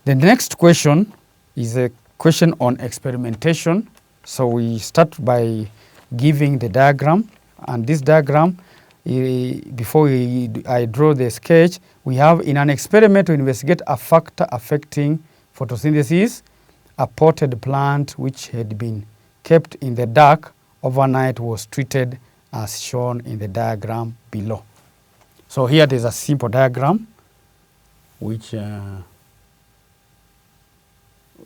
The next question is a question on experimentation. So we start by giving the diagram, and this diagram, before I draw the sketch, we have in an experiment to investigate a factor affecting photosynthesis, a potted plant which had been kept in the dark overnight was treated as shown in the diagram below. So here there's a simple diagram which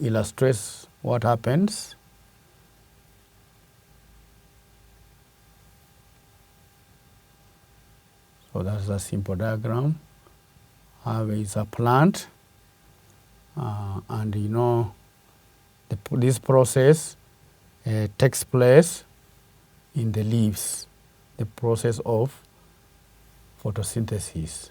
illustrates what happens. So that's a simple diagram. It's a plant, and you know this process takes place in the leaves, the process of photosynthesis.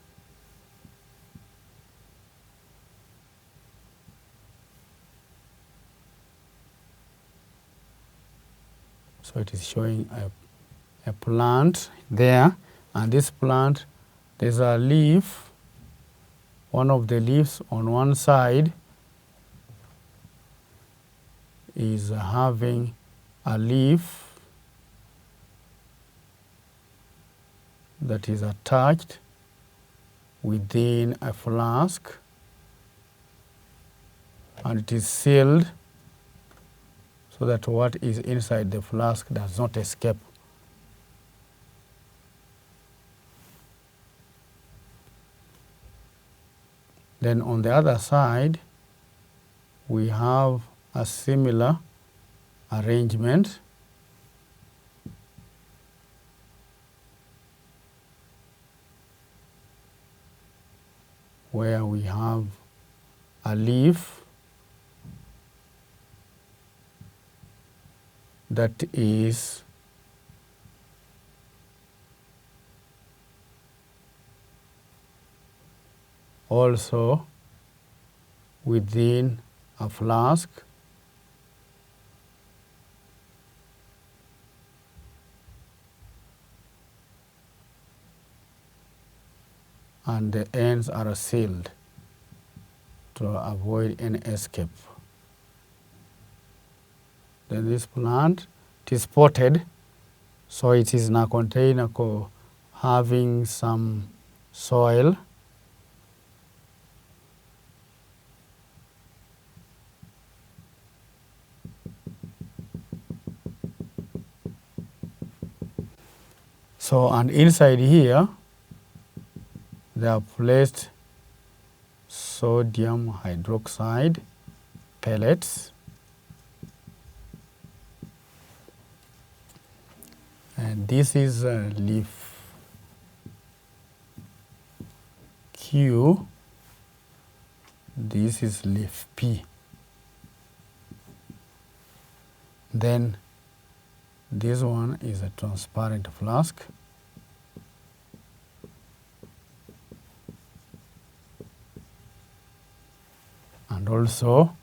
So it is showing a plant there, and this plant, there's a leaf. One of the leaves on one side is having a leaf that is attached within a flask, and it is sealed so that what is inside the flask does not escape. Then on the other side, we have a similar arrangement where we have a leaf that is also within a flask, and the ends are sealed to avoid any escape. Then this plant, it is potted, so it is in a container having some soil. So, and inside here, they are placed sodium hydroxide pellets. And this is leaf Q. This is leaf P. Then this one is a transparent flask. And also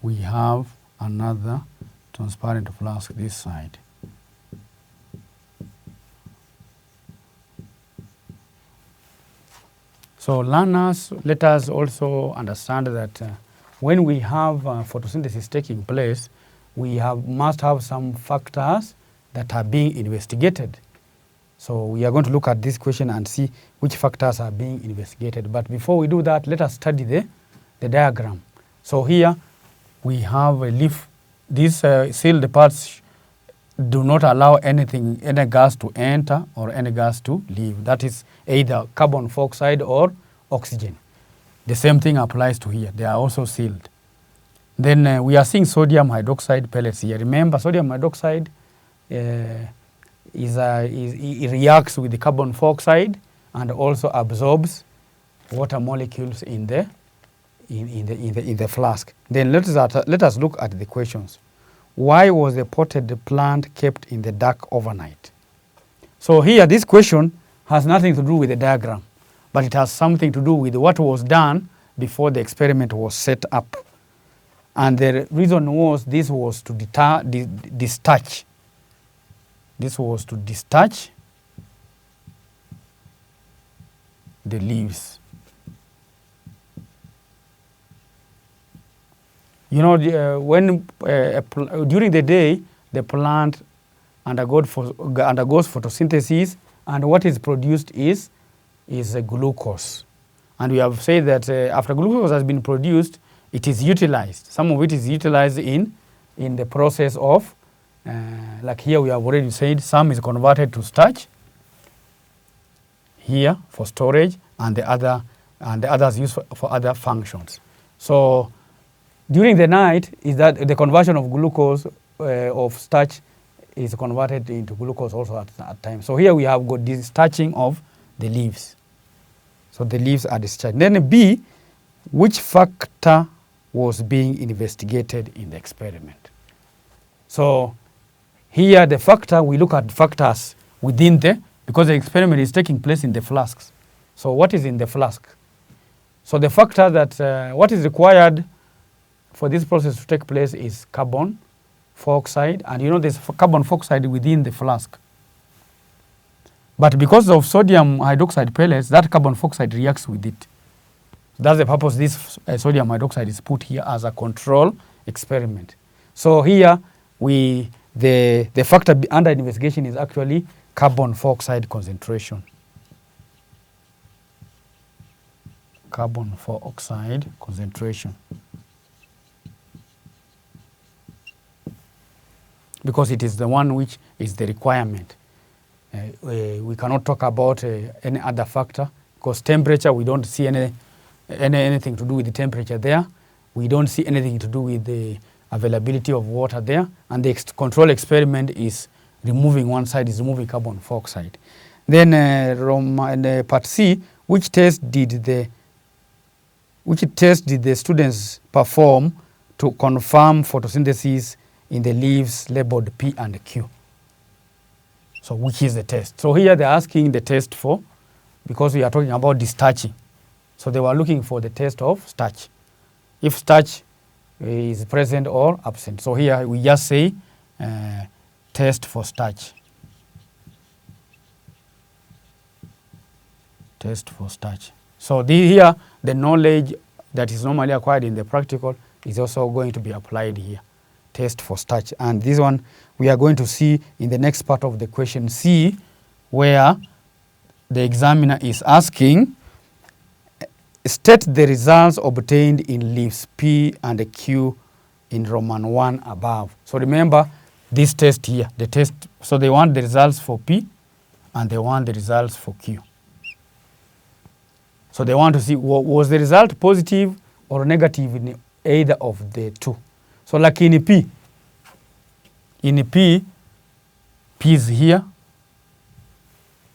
we have another transparent flask this side. So learners, let us also understand that when we have photosynthesis taking place, we must have some factors that are being investigated. So we are going to look at this question and see which factors are being investigated. But before we do that, let us study the diagram. So here we have a leaf. These sealed parts do not allow any gas to enter or any gas to leave. That is either carbon dioxide or oxygen. The same thing applies to here. They are also sealed. Then we are seeing sodium hydroxide pellets here. Remember, sodium hydroxide it reacts with the carbon dioxide and also absorbs water molecules in the flask. Then let us look at the questions. Why was the potted plant kept in the dark overnight? So here, this question has nothing to do with the diagram, but it has something to do with what was done before the experiment was set up. And the reason was this was to discharge. This was to discharge the leaves. You know, during the day, the plant undergoes photosynthesis, and what is produced is glucose. And we have said that after glucose has been produced, it is utilized. Some of it is utilized in the process of, like here we have already said, some is converted to starch here for storage, and the others used for other functions. So during the night is that the conversion of glucose of starch is converted into glucose also at times. So here we have got this starching of the leaves. So the leaves are discharged. Then B, which factor was being investigated in the experiment? So here the factor, we look at factors within because the experiment is taking place in the flasks. So what is in the flask? So the factor that, what is required for this process to take place is carbon dioxide, and you know there's carbon dioxide within the flask. But because of sodium hydroxide pellets, that carbon dioxide reacts with it. That's the purpose this sodium hydroxide is put here as a control experiment. So here the factor under investigation is actually carbon dioxide concentration. Carbon dioxide concentration. Because it is the one which is the requirement. We cannot talk about any other factor, because temperature, we don't see anything to do with the temperature there. We don't see anything to do with the availability of water there. And the control experiment is removing one side, is removing carbon dioxide. Then part C, which test did the students perform to confirm photosynthesis in the leaves labeled P and Q? So which is the test? So here they're asking the test for, because we are talking about distarching. So they were looking for the test of starch, if starch is present or absent. So here we just say test for starch. Test for starch. So here the knowledge that is normally acquired in the practical is also going to be applied here. Test for starch. And this one we are going to see in the next part of the question C, where the examiner is asking, state the results obtained in leaves P and Q in Roman 1 above. So remember this test here, the test, so they want the results for P and they want the results for Q. So they want to see, was the result positive or negative in either of the two. So like in P is here,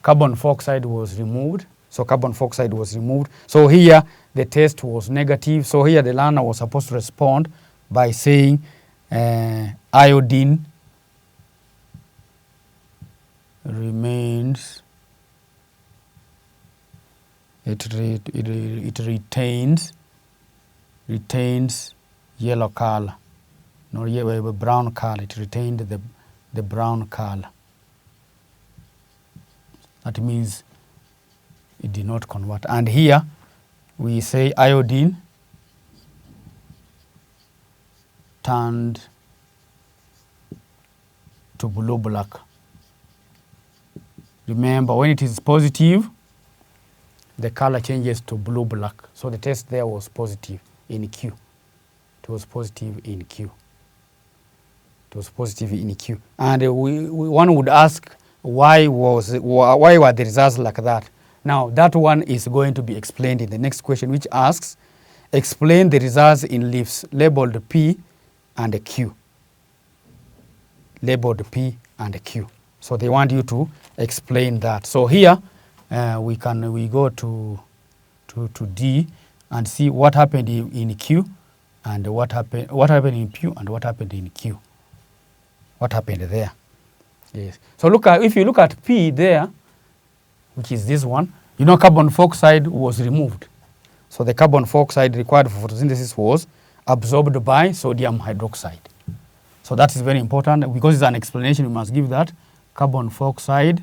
carbon dioxide was removed. So carbon dioxide was removed. So here the test was negative. So here the learner was supposed to respond by saying iodine remains, it retains yellow color. No, yellow, brown color. It retained the brown color. That means it did not convert. And here we say iodine turned to blue black. Remember, when it is positive, the color changes to blue black. So the test there was positive in Q. It was positive in Q. It was positive in Q. And one would ask, why were the results like that? Now, that one is going to be explained in the next question, which asks, explain the results in leaves labeled P and Q. Labeled P and Q. So they want you to explain that. So here we go to D and see what happened in Q and what happened in Q and what happened in Q. What happened there? Yes. So if you look at P there, which is this one, you know carbon dioxide was removed. So the carbon dioxide required for photosynthesis was absorbed by sodium hydroxide. So that is very important, because it's an explanation, we must give that. Carbon dioxide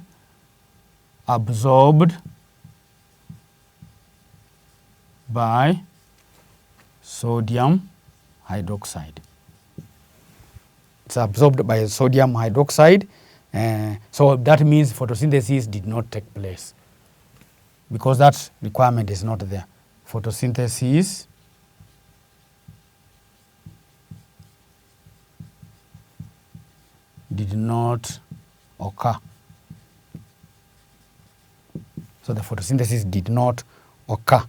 absorbed by sodium hydroxide. It's absorbed by sodium hydroxide. So that means photosynthesis did not take place because that requirement is not there. Photosynthesis did not occur. So the photosynthesis did not occur.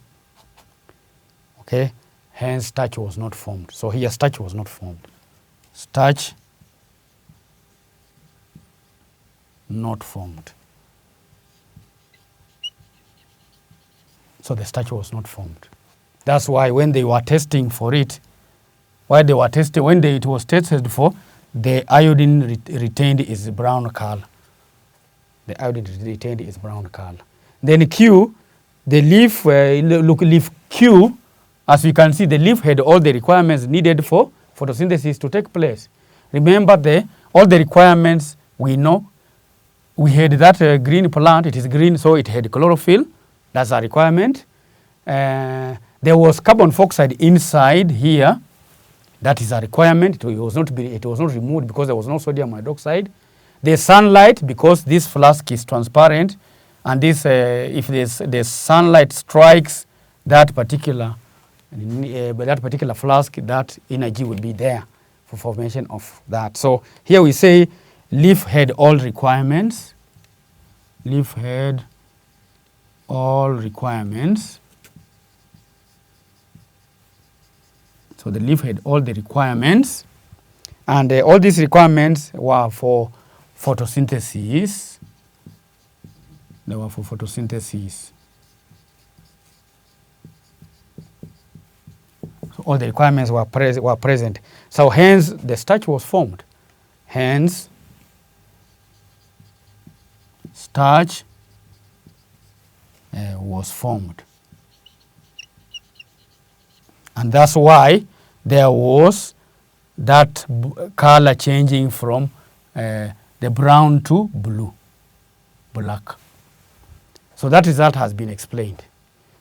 Okay, hence starch was not formed. So here starch was not formed. Starch not formed. So the starch was not formed. That's why when they were testing for it, when it was tested for, the iodine retained its brown color. The iodine retained its brown color. Then Q, the leaf, leaf Q, as you can see, the leaf had all the requirements needed for photosynthesis to take place. Remember, all the requirements we know. We had that green plant, it is green, so it had chlorophyll. That's a requirement. There was carbon dioxide inside here. That is a requirement. It was not removed because there was no sodium hydroxide. The sunlight, because this flask is transparent, and this if the sunlight strikes that particular flask, that energy will be there for formation of that. So here we say leaf had all requirements. Leaf had all requirements. So the leaf had all the requirements, and all these requirements were for photosynthesis. They were for photosynthesis. So all the requirements were present. So hence the starch was formed. Hence starch was formed. And that's why there was that color changing from the brown to blue, black. So that result has been explained.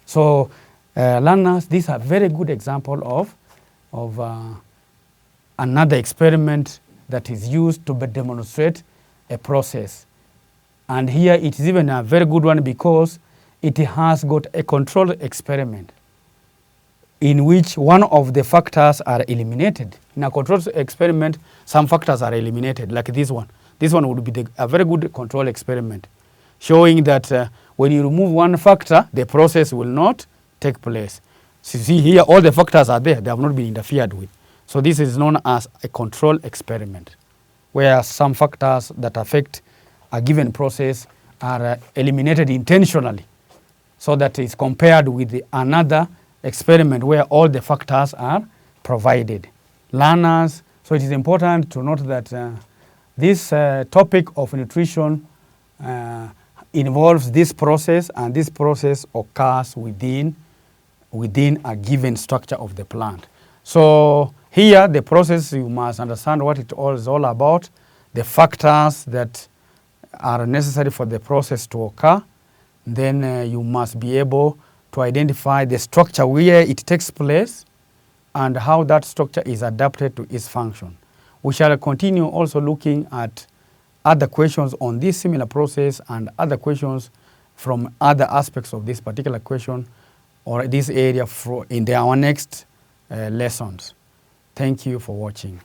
So learners, these are very good example of another experiment that is used to demonstrate a process. And here it is even a very good one because it has got a control experiment in which one of the factors are eliminated. In a control experiment, some factors are eliminated, like this one. This one would be a very good control experiment, showing that when you remove one factor, the process will not take place. So you see here, all the factors are there. They have not been interfered with. So this is known as a control experiment, where some factors that affect a given process are eliminated intentionally, so that is compared with another experiment where all the factors are provided. Learners, so it is important to note that this topic of nutrition involves this process, and this process occurs within a given structure of the plant. So here, the process, you must understand what it all is all about, the factors that are necessary for the process to occur. Then you must be able to identify the structure where it takes place and how that structure is adapted to its function. We shall continue also looking at other questions on this similar process and other questions from other aspects of this particular question or this area in our next lessons. Thank you for watching.